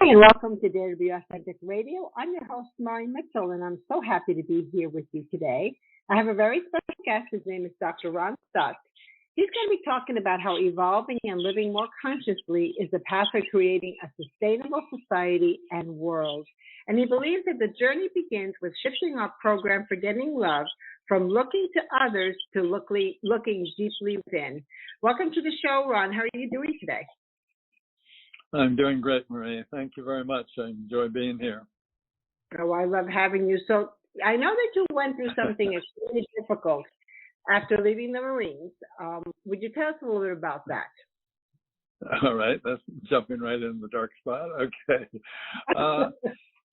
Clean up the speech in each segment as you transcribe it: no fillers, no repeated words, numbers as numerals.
Hi, and welcome to Dare to Be Authentic Radio. I'm your host, Mari Mitchell, and I'm so happy to be here with you today. I have a very special guest. His name is Dr. Ron Stotts. He's going to be talking about how evolving and living more consciously is the path to creating a sustainable society and world. And he believes that the journey begins with shifting our program for getting love from looking to others to looking deeply within. Welcome to the show, Ron. How are you doing today? I'm doing great, Marie. Thank you very much. I enjoy being here. Oh, I love having you. So I know that you went through something extremely difficult after leaving the Marines. Would you tell us a little bit about that? All right. That's jumping right in the dark spot. Okay.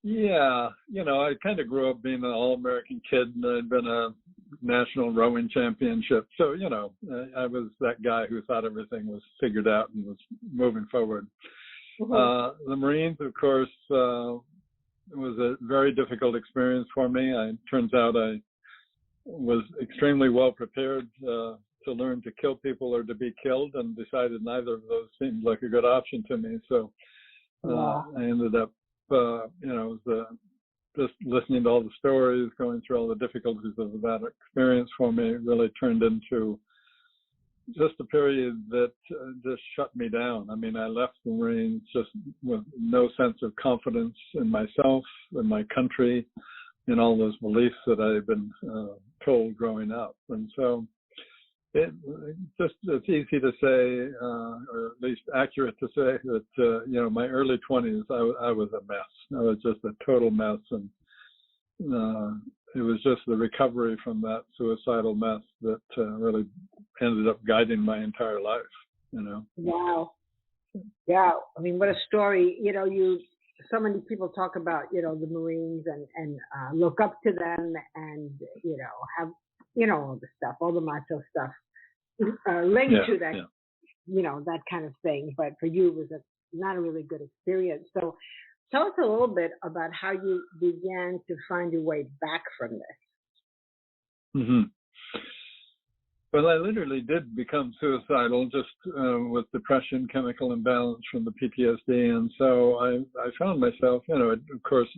Yeah. I kind of grew up being an all-American kid, and I'd been a national rowing championship. So, I was that guy who thought everything was figured out and was moving forward. Mm-hmm. The Marines, of course, was a very difficult experience for me. It turns out I was extremely well prepared to learn to kill people or to be killed, and decided neither of those seemed like a good option to me. So I ended up, just listening to all the stories, going through all the difficulties of that experience for me, really turned into just a period that just shut me down. I mean, I left the Marines just with no sense of confidence in myself, in my country, in all those beliefs that I had been told growing up. And so it's easy to say, or at least accurate to say that, my early 20s, I was a mess. I was just a total mess. And it was just the recovery from that suicidal mess that really ended up guiding my entire life, Wow. Yeah. I mean, what a story. So many people talk about, the Marines and look up to them and, have, all the stuff, all the macho stuff linked to that, that kind of thing. But for you, it was not a really good experience. So tell us a little bit about how you began to find your way back from this. Mm-hmm. Well, I literally did become suicidal just with depression, chemical imbalance from the PTSD. And so I found myself, it, of course,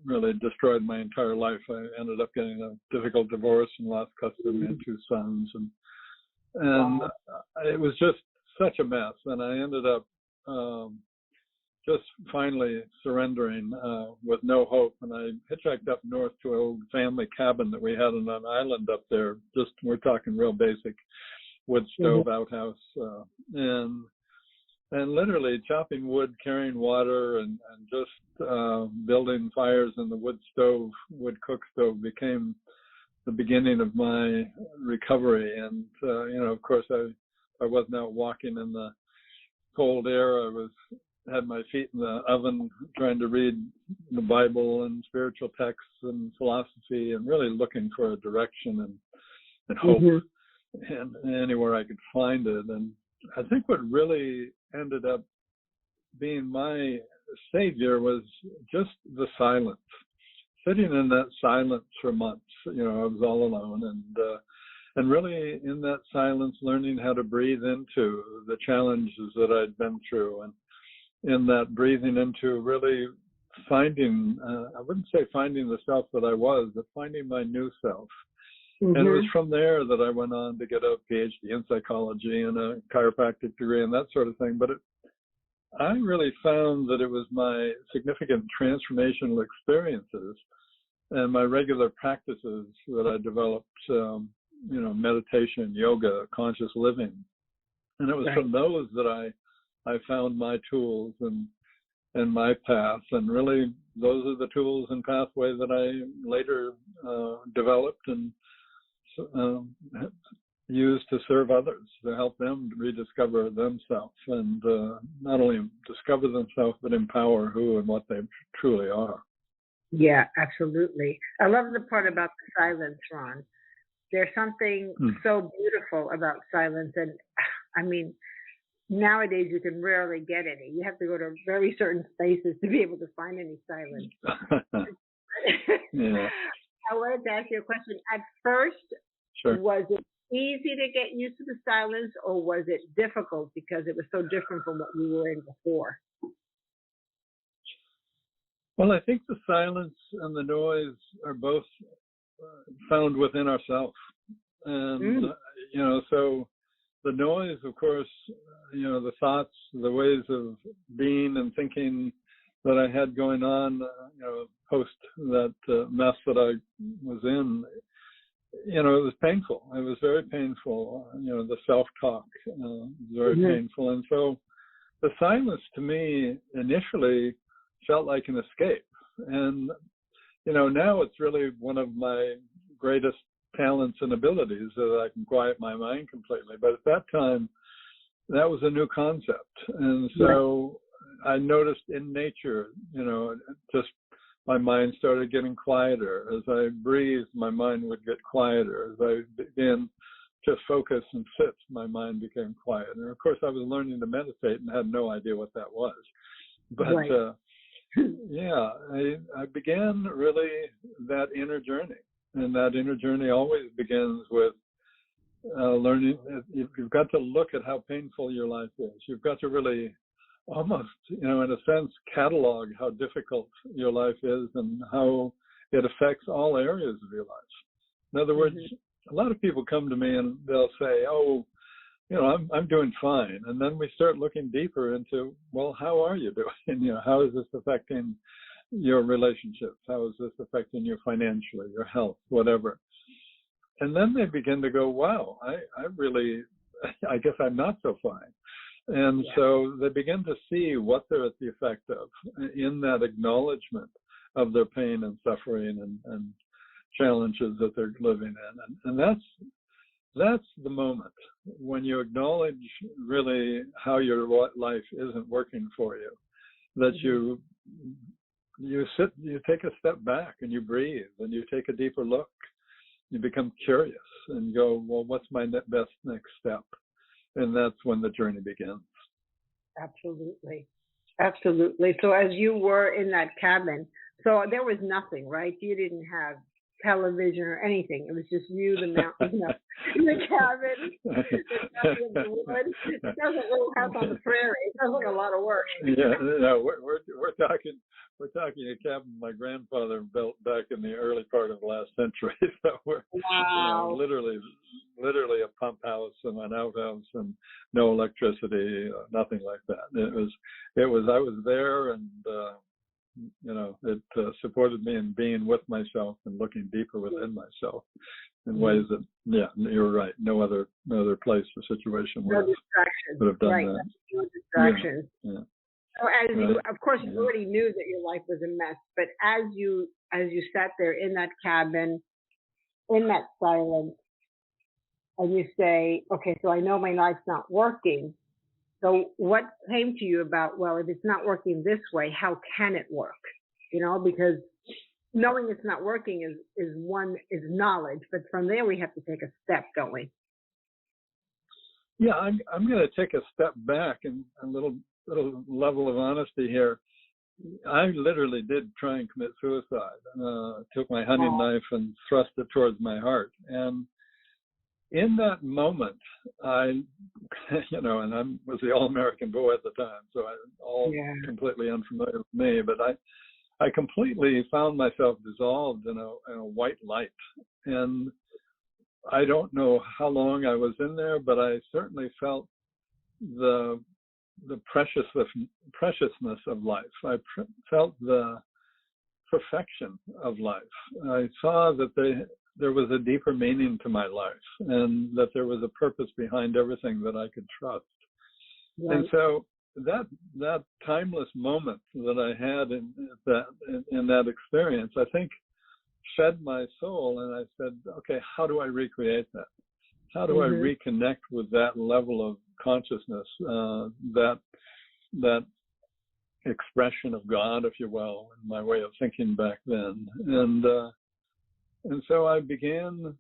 really destroyed my entire life. I ended up getting a difficult divorce and lost custody of my two sons. And it was just such a mess. And I ended up just finally surrendering with no hope. And I hitchhiked up north to an old family cabin that we had on an island up there. Just, we're talking real basic wood stove outhouse. And literally chopping wood, carrying water, and just building fires in the wood cook stove became the beginning of my recovery. And, of course, I wasn't out walking in the cold air. I had my feet in the oven trying to read the Bible and spiritual texts and philosophy, and really looking for a direction and hope and anywhere I could find it. And I think what really ended up being my savior was just the silence. Sitting in that silence for months, I was all alone, and really in that silence learning how to breathe into the challenges that I'd been through, and in that breathing into really finding, I wouldn't say finding the self that I was, but finding my new self. And it was from there that I went on to get a PhD in psychology and a chiropractic degree and that sort of thing. But I really found that it was my significant transformational experiences and my regular practices that I developed, meditation, yoga, conscious living. And it was from those that I found my tools and my path, and really those are the tools and pathway that I later developed and used to serve others, to help them rediscover themselves, and not only discover themselves, but empower who and what they truly are. Yeah, absolutely. I love the part about the silence, Ron. There's something so beautiful about silence, and I mean, nowadays you can rarely get any. You have to go to very certain spaces to be able to find any silence. Yeah. I wanted to ask you a question. At first, was it easy to get used to the silence, or was it difficult because it was so different from what you were in before? Well, I think the silence and the noise are both found within ourselves. And, so the noise, of course, the thoughts, the ways of being and thinking that I had going on, post that mess that I was in, it was painful. It was very painful. The self-talk was very painful. And so the silence to me initially felt like an escape. And, now it's really one of my greatest talents and abilities that I can quiet my mind completely. But at that time, that was a new concept. And so I noticed in nature, just my mind started getting quieter. As I breathed, my mind would get quieter. As I began to focus and sit, my mind became quieter. And of course, I was learning to meditate and had no idea what that was. But I began really that inner journey. And that inner journey always begins with learning. You've got to look at how painful your life is. You've got to really almost, in a sense, catalog how difficult your life is and how it affects all areas of your life. In other words, a lot of people come to me and they'll say, oh, I'm doing fine. And then we start looking deeper into, well, how are you doing? How is this affecting your relationships? How is this affecting you financially, your health, whatever? And then they begin to go, wow, I guess I'm not so fine. And so they begin to see what they're at the effect of in that acknowledgement of their pain and suffering and challenges that they're living in. And that's the moment when you acknowledge really how your life isn't working for you, that you take a step back and you breathe and you take a deeper look. You become curious and go, well, what's my best next step? And that's when the journey begins. Absolutely. Absolutely. So as you were in that cabin, so there was nothing, right? You didn't have television or anything. It was just you, the mountain, in the cabin. There's nothing in the woods. It doesn't really have on the prairie. It sounds like a lot of work. We're talking a cabin my grandfather built back in the early part of the last century. So we're literally a pump house and an outhouse and no electricity, nothing like that. It was. I was there, and it supported me in being with myself and looking deeper within myself in ways that, you're right. No other place or situation would have done that. No distractions. Yeah. So as you, of course, you already knew that your life was a mess, but as you sat there in that cabin, in that silence, and you say, okay, so I know my life's not working. So what came to you about, well, if it's not working this way, how can it work? Because knowing it's not working is knowledge, but from there we have to take a step, don't we? Yeah, I'm going to take a step back and a little level of honesty here. I literally did try and commit suicide. Took my hunting knife and thrust it towards my heart. And in that moment, and I was the all-American boy at the time, so completely unfamiliar with me, but I completely found myself dissolved in a white light. And I don't know how long I was in there, but I certainly felt the preciousness of life. I felt the perfection of life. I saw that there was a deeper meaning to my life and that there was a purpose behind everything that I could trust. Right. And so that timeless moment that I had in that experience, I think fed my soul, and I said, okay, how do I recreate that? How do I reconnect with that level of consciousness, that expression of God, if you will, in my way of thinking back then? And so I began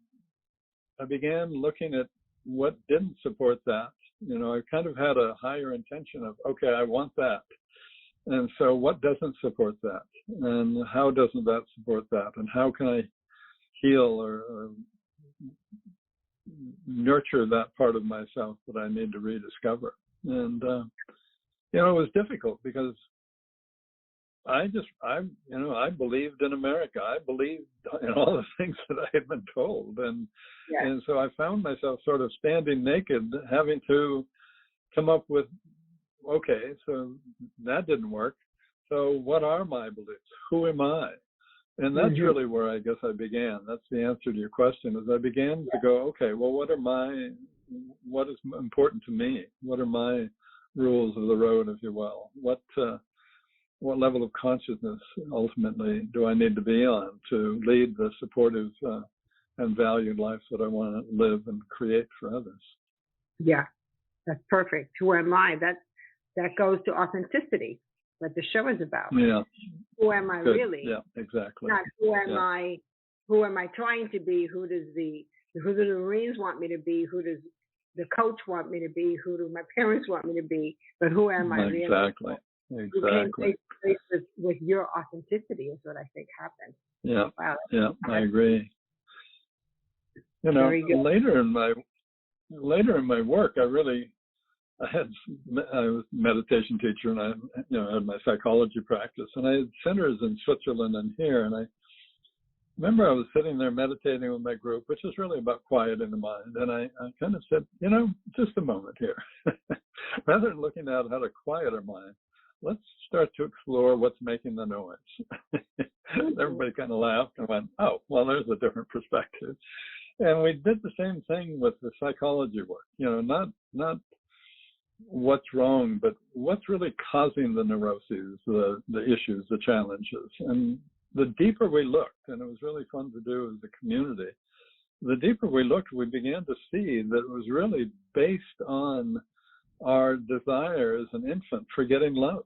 looking at what didn't support that. I kind of had a higher intention of, okay, I want that. And so what doesn't support that? And how doesn't that support that? And how can I heal or nurture that part of myself that I need to rediscover? And, it was difficult because I believed in America. I believed in all the things that I had been told, and so I found myself sort of standing naked, having to come up with, okay, so that didn't work. So what are my beliefs? Who am I? And that's really where I guess I began. That's the answer to your question. Is I began to go, okay, well, what is important to me? What are my rules of the road, if you will? What level of consciousness ultimately do I need to be on to lead the supportive and valued life that I want to live and create for others? Yeah, that's perfect. Who am I? That goes to authenticity, what the show is about. Yeah. Who am I really? Yeah, exactly. Not who am I? Who am I trying to be? Who do the Marines want me to be? Who does the coach want me to be? Who do my parents want me to be? But who am I really? Exactly. You came face to face with your authenticity is what I think happened. Yeah. Wow. Yeah, I agree. You know, later in my work, I was a meditation teacher, and I had my psychology practice, and I had centers in Switzerland and here, and I remember I was sitting there meditating with my group, which is really about quieting the mind, and I kind of said, just a moment here. Rather than looking at how to quiet our mind, let's start to explore what's making the noise. Everybody kind of laughed and went, oh, well, there's a different perspective. And we did the same thing with the psychology work, not what's wrong, but what's really causing the neuroses, the issues, the challenges. And the deeper we looked, and it was really fun to do as a community, the deeper we looked, we began to see that it was really based on our desire as an infant for getting love.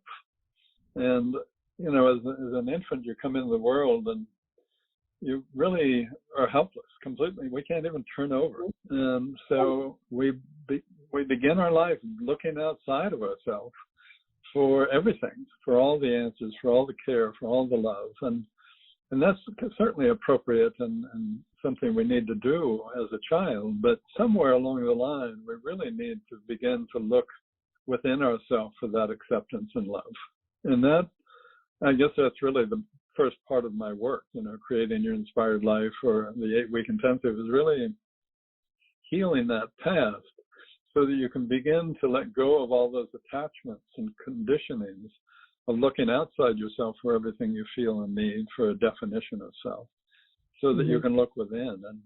And, as an infant, you come into the world and you really are helpless completely. We can't even turn over. And so we begin our life looking outside of ourselves for everything, for all the answers, for all the care, for all the love. And that's certainly appropriate and something we need to do as a child. But somewhere along the line, we really need to begin to look within ourselves for that acceptance and love. And that, I guess that's really the first part of my work, creating your inspired life, or the 8-week intensive, is really healing that past so that you can begin to let go of all those attachments and conditionings of looking outside yourself for everything you feel and need for a definition of self, so that you can look within. And,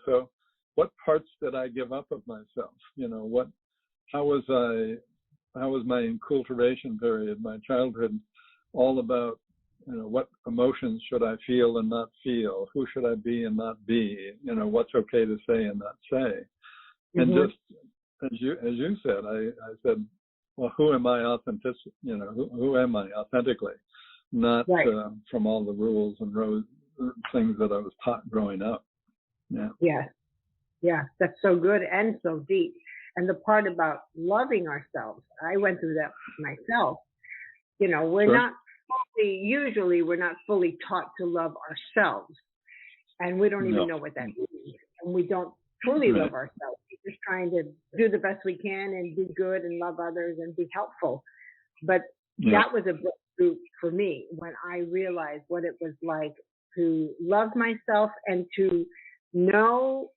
so what parts did I give up of myself? How was my enculturation period, my childhood, all about, what emotions should I feel and not feel? Who should I be and not be? What's okay to say and not say? And just as you said, I said, well, who am I authentically? Who am I authentically? Not from all the rules and things that I was taught growing up. Yeah. Yeah, that's so good and so deep. And the part about loving ourselves, I went through that myself. We're not fully taught to love ourselves, and we don't even know what that means. And we don't truly love ourselves. We're just trying to do the best we can and be good and love others and be helpful. But that was a breakthrough for me when I realized what it was like to love myself and to know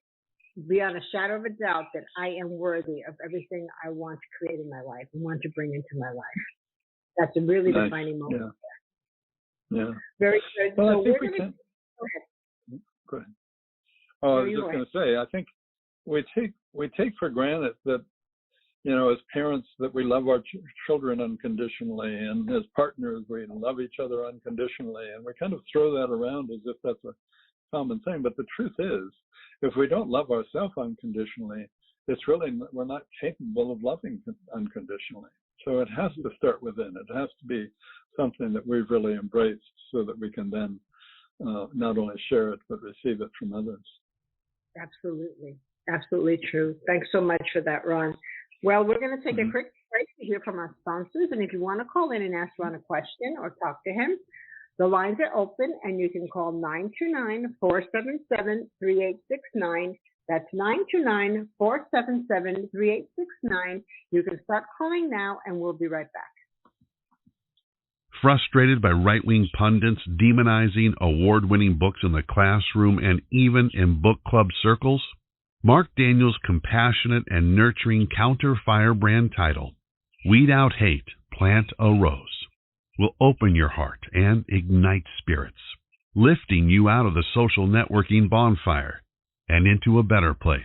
beyond a shadow of a doubt that I am worthy of everything I want to create in my life and want to bring into my life. That's a really defining moment. Yeah. Very good. Well, so I think we're we going to can. Go ahead. Oh, I was just going to say, I think we take for granted that, as parents, that we love our children unconditionally, and as partners, we love each other unconditionally, and we kind of throw that around as if that's a common thing. But the truth is, if we don't love ourselves unconditionally, we're not capable of loving unconditionally. So it has to start within. It has to be something that we've really embraced so that we can then not only share it, but receive it from others. Absolutely. Absolutely true. Thanks so much for that, Ron. Well, we're going to take a quick break to hear from our sponsors. And if you want to call in and ask Ron a question or talk to him, the lines are open, and you can call 929-477-3869. That's 929-477-3869. You can start calling now, and we'll be right back. frustrated by right-wing pundits demonizing award-winning books in the classroom and even in book club circles? Mark Daniels' compassionate and nurturing counter-firebrand title, Weed Out Hate, Plant a Rose, will open your heart and ignite spirits, lifting you out of the social networking bonfire and into a better place.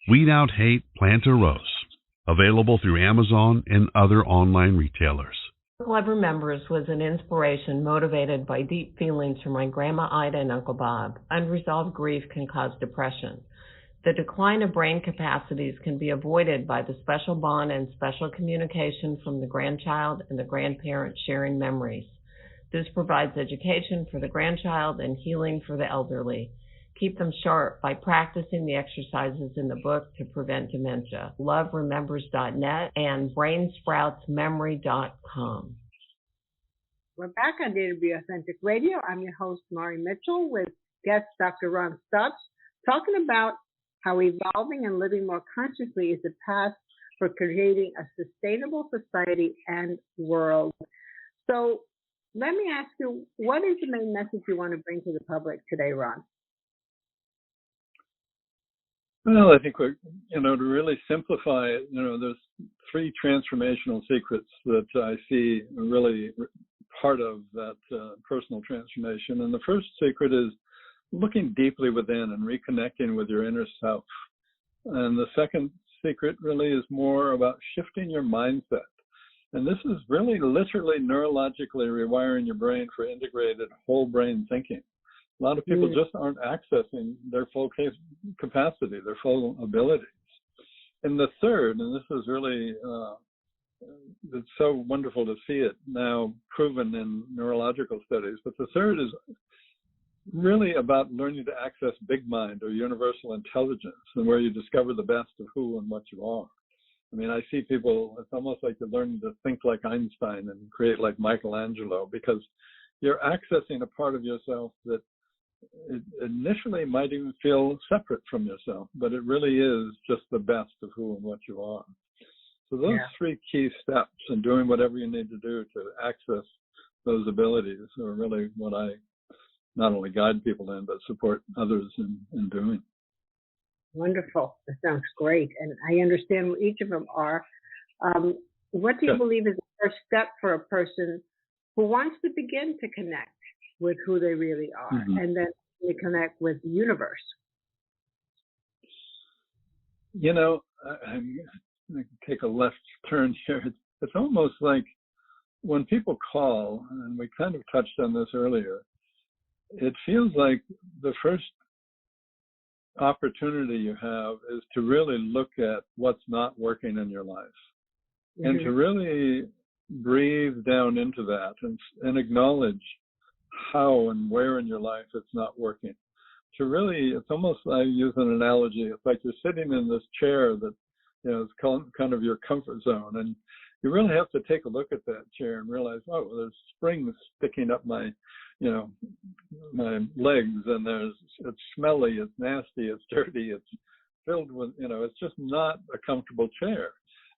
Weed Out Hate, Plant a Rose, available through Amazon and other online retailers. Club Remembers was an inspiration motivated by deep feelings for my Grandma Ida and Uncle Bob. Unresolved grief can cause depression. The decline of brain capacities can be avoided by the special bond and special communication from the grandchild and the grandparent sharing memories. This provides education for the grandchild and healing for the elderly. Keep them sharp by practicing the exercises in the book to prevent dementia. LoveRemembers.net and BrainSproutsMemory.com. We're back on Data to Be Authentic Radio. I'm your host, Mari Mitchell, with guest Dr. Ron Stotts, talking about how evolving and living more consciously is the path for creating a sustainable society and world. So let me ask you, what is the main message you want to bring to the public today, Ron? Well, I think to really simplify it, there's 3 transformational secrets that I see really part of that personal transformation. And the first secret is looking deeply within and reconnecting with your inner self. And the second secret really is more about shifting your mindset. And this is really literally neurologically rewiring your brain for integrated whole brain thinking. A lot of people just aren't accessing their full capacity, their full abilities. And the third, and this is really, it's so wonderful to see it now proven in neurological studies, but the third is really about learning to access big mind or universal intelligence, and where you discover the best of who and what you are. I mean, I see people, it's almost like you're learning to think like Einstein and create like Michelangelo, because you're accessing a part of yourself that it initially might even feel separate from yourself, but it really is just the best of who and what you are. So those 3 key steps in doing whatever you need to do to access those abilities are really what I not only guide people in, but support others in doing. Wonderful. That sounds great. And I understand what each of them are. What do you believe is the first step for a person who wants to begin to connect with who they really are, and then they connect with the universe? I'm going to take a left turn here. It's almost like when people call, and we kind of touched on this earlier, it feels like the first opportunity you have is to really look at what's not working in your life, and to really breathe down into that and acknowledge how and where in your life it's not working. To really, it's almost, I use an analogy, it's like you're sitting in this chair that is kind of your comfort zone, and you really have to take a look at that chair and realize, oh, there's springs sticking up my my legs, and it's smelly, it's nasty, it's dirty, it's filled with, it's just not a comfortable chair.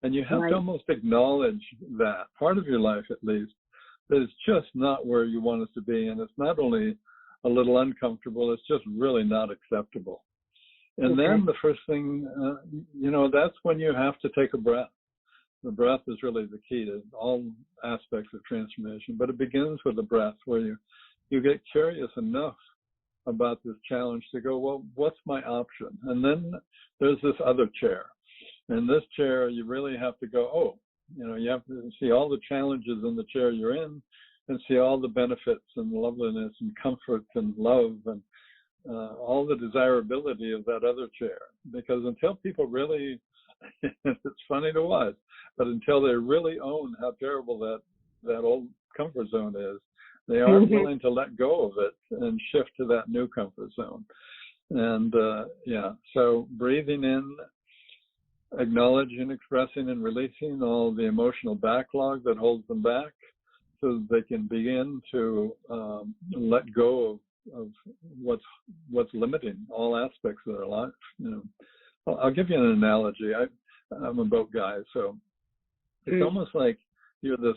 And you have to almost acknowledge that part of your life, at least, that it's just not where you want it to be. And it's not only a little uncomfortable, it's just really not acceptable. And then the first thing, that's when you have to take a breath. The breath is really the key to all aspects of transformation, but it begins with the breath, where you get curious enough about this challenge to go, well, what's my option? And then there's this other chair. In this chair, you really have to go, you have to see all the challenges in the chair you're in, and see all the benefits and loveliness and comfort and love and all the desirability of that other chair. Because until people really, it's funny to watch, but until they really own how terrible that old comfort zone is, they aren't willing to let go of it and shift to that new comfort zone. And so breathing in, acknowledging, expressing, and releasing all the emotional backlog that holds them back, so that they can begin to let go of what's limiting all aspects of their life. I'll give you an analogy. I'm a boat guy, so it's almost like you're this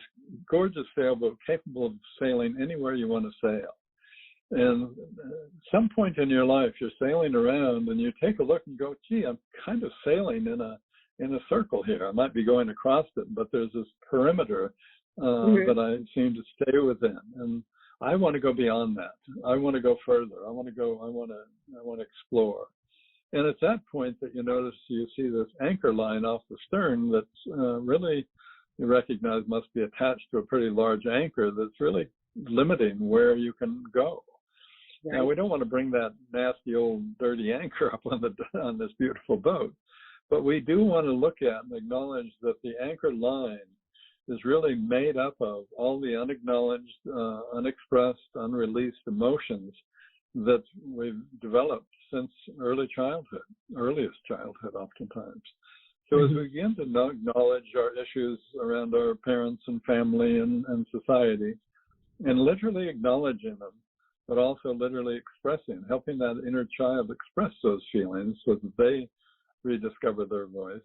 gorgeous sailboat capable of sailing anywhere you want to sail. And at some point in your life, you're sailing around and you take a look and go, gee, I'm kind of sailing in a circle here. I might be going across it, but there's this perimeter that I seem to stay within. And I want to go beyond that. I want to go further. I want to explore. And it's that point that you notice you see this anchor line off the stern that's really, you recognize must be attached to a pretty large anchor that's really limiting where you can go. Right. Now, we don't want to bring that nasty old dirty anchor up on this beautiful boat, but we do want to look at and acknowledge that the anchor line is really made up of all the unacknowledged, unexpressed, unreleased emotions that we've developed since earliest childhood oftentimes. So as we begin to acknowledge our issues around our parents and family and society, and literally acknowledging them, but also literally expressing, helping that inner child express those feelings so that they rediscover their voice.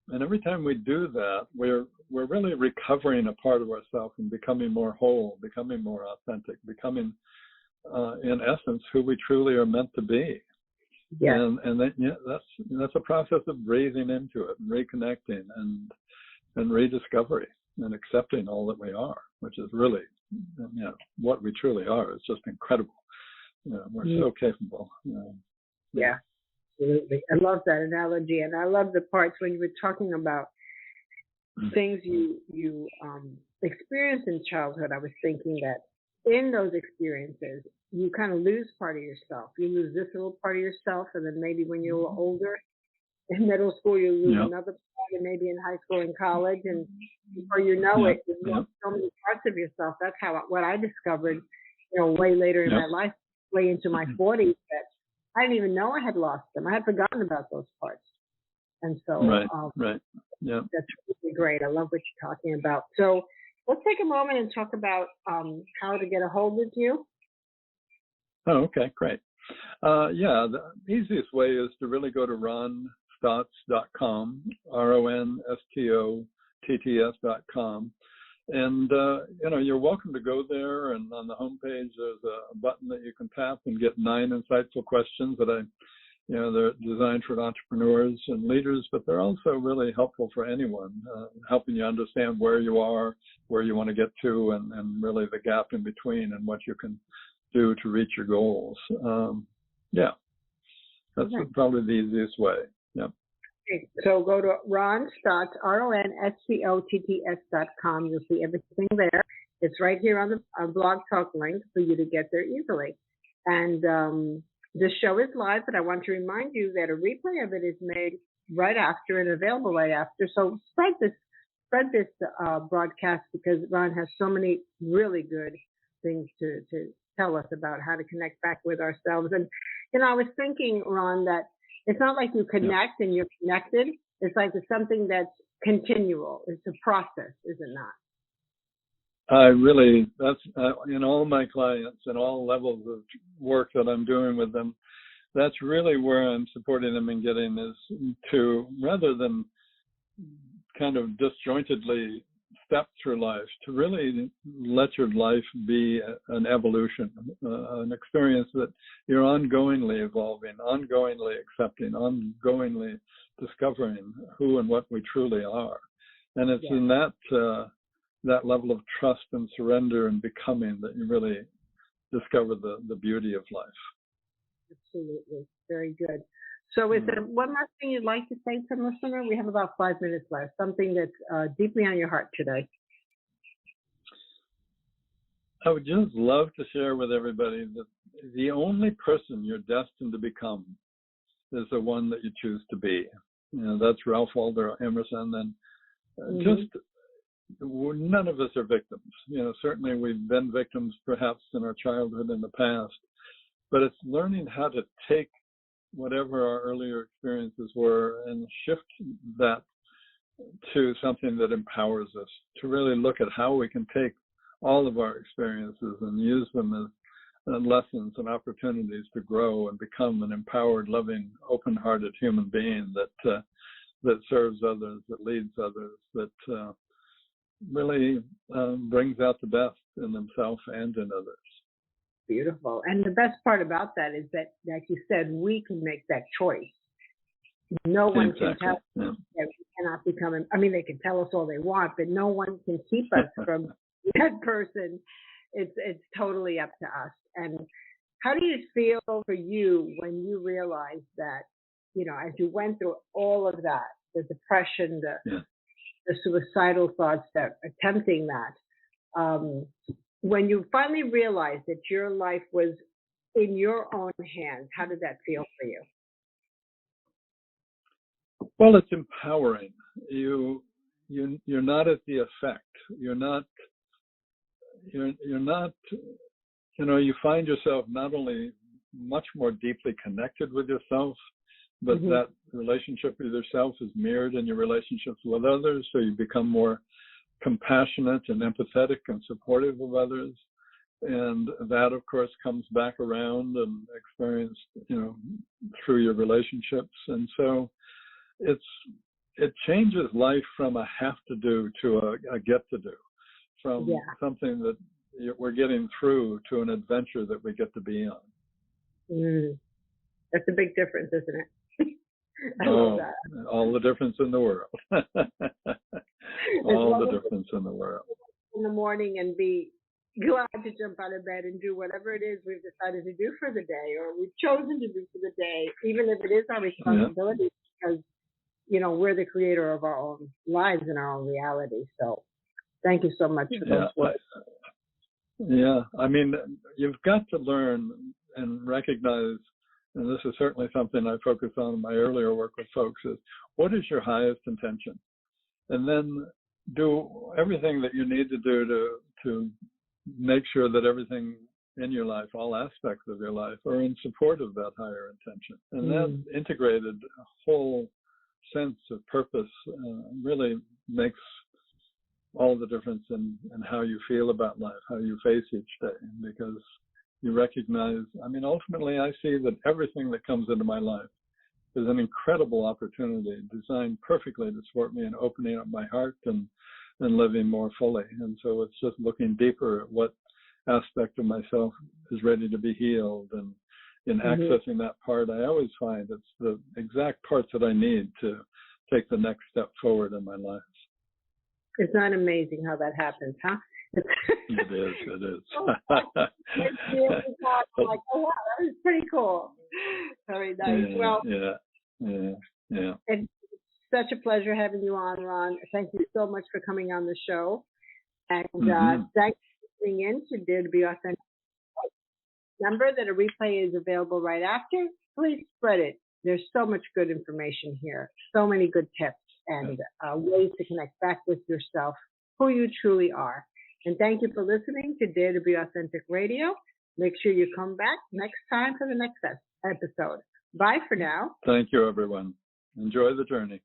And every time we do that, we're really recovering a part of ourselves and becoming more whole, becoming more authentic, becoming, in essence, who we truly are meant to be. Yeah. And that's a process of breathing into it and reconnecting and rediscovery and accepting all that we are, which is really, what we truly are. It's just incredible. We're so capable. Yeah. Absolutely. I love that analogy, and I love the parts when you were talking about things you experienced in childhood. I was thinking that in those experiences, you kind of lose part of yourself. You lose this little part of yourself, and then maybe when you're older, in middle school, you lose another part, and maybe in high school and college, and before you know it, you lost so many parts of yourself. That's what I discovered, way later in my life, way into my 40s, that I didn't even know I had lost them. I had forgotten about those parts. And so that's really great. I love what you're talking about. So let's take a moment and talk about how to get a hold of you. Oh, okay, great. The easiest way is to really go to ronstotts.com, RONSTOTTS.com. And, you're welcome to go there, and on the homepage, there's a button that you can tap and get 9 insightful questions that they're designed for entrepreneurs and leaders, but they're also really helpful for anyone, helping you understand where you are, where you want to get to, and really the gap in between and what you can do to reach your goals. That's probably the easiest way. Yeah. So go to Ron Stotts, RONSCOTTS.com. You'll see everything there. It's right here on the Blog Talk link for you to get there easily. And this show is live, but I want to remind you that a replay of it is made right after and available right after. So spread this broadcast, because Ron has so many really good things to tell us about how to connect back with ourselves. And I was thinking, Ron, that it's not like you connect and you're connected. It's like it's something that's continual. It's a process, is it not? That's in all my clients and all levels of work that I'm doing with them, that's really where I'm supporting them and getting is to, rather than kind of disjointedly step through life, to really let your life be an evolution, an experience that you're ongoingly evolving, ongoingly accepting, ongoingly discovering who and what we truly are. And it's in that level of trust and surrender and becoming that you really discover the beauty of life. Absolutely. Very good. So is there one last thing you'd like to say to the listener? We have about 5 minutes left. Something that's deeply on your heart today. I would just love to share with everybody that the only person you're destined to become is the one that you choose to be. That's Ralph Waldo Emerson. And none of us are victims. Certainly we've been victims perhaps in our childhood in the past, but it's learning how to take whatever our earlier experiences were and shift that to something that empowers us, to really look at how we can take all of our experiences and use them as lessons and opportunities to grow and become an empowered, loving, open-hearted human being that serves others, that leads others, that really brings out the best in themselves and in others. Beautiful. And the best part about that is that, like you said, we can make that choice. No one can tell us that we cannot become, I mean, they can tell us all they want, but no one can keep us from that person. It's totally up to us. And how do you feel for you when you realized that, you know, as you went through all of that, the depression, the suicidal thoughts, that attempting that, when you finally realized that your life was in your own hands, how did that feel for you? Well, it's empowering. You're not at the effect. You're not, you know, you find yourself not only much more deeply connected with yourself, but that relationship with yourself is mirrored in your relationships with others. So you become more compassionate and empathetic and supportive of others. And that, of course, comes back around and experienced, you know, through your relationships. And so it changes life from a have to do to a get to do, from something that we're getting through to an adventure that we get to be on. That's a big difference, isn't it? I love that. All the difference in the world. All the difference in the world. In the morning and be glad to jump out of bed and do whatever it is we've decided to do for the day, or we've chosen to do for the day, even if it is our responsibility, because, you know, we're the creator of our own lives and our own reality. So thank you so much for those words. I mean, you've got to learn and recognize, and this is certainly something I focus on in my earlier work with folks, is what is your highest intention? And then do everything that you need to do to make sure that everything in your life, all aspects of your life, are in support of that higher intention. And that integrated whole sense of purpose really makes all the difference in how you feel about life, how you face each day, because you recognize, I mean, ultimately I see that everything that comes into my life is an incredible opportunity designed perfectly to support me in opening up my heart and living more fully. And so it's just looking deeper at what aspect of myself is ready to be healed. And in accessing that part, I always find it's the exact parts that I need to take the next step forward in my life. It's not amazing how that happens, huh? It is. It's really like, oh wow, that was pretty cool. Very nice. It's such a pleasure having you on, Ron. Thank you so much for coming on the show. And thanks for tuning in to Dare to Be Authentic. Remember that a replay is available right after. Please spread it. There's so much good information here, so many good tips and ways to connect back with yourself, who you truly are. And thank you for listening to Dare to Be Authentic Radio. Make sure you come back next time for the next episode. Bye for now. Thank you, everyone. Enjoy the journey.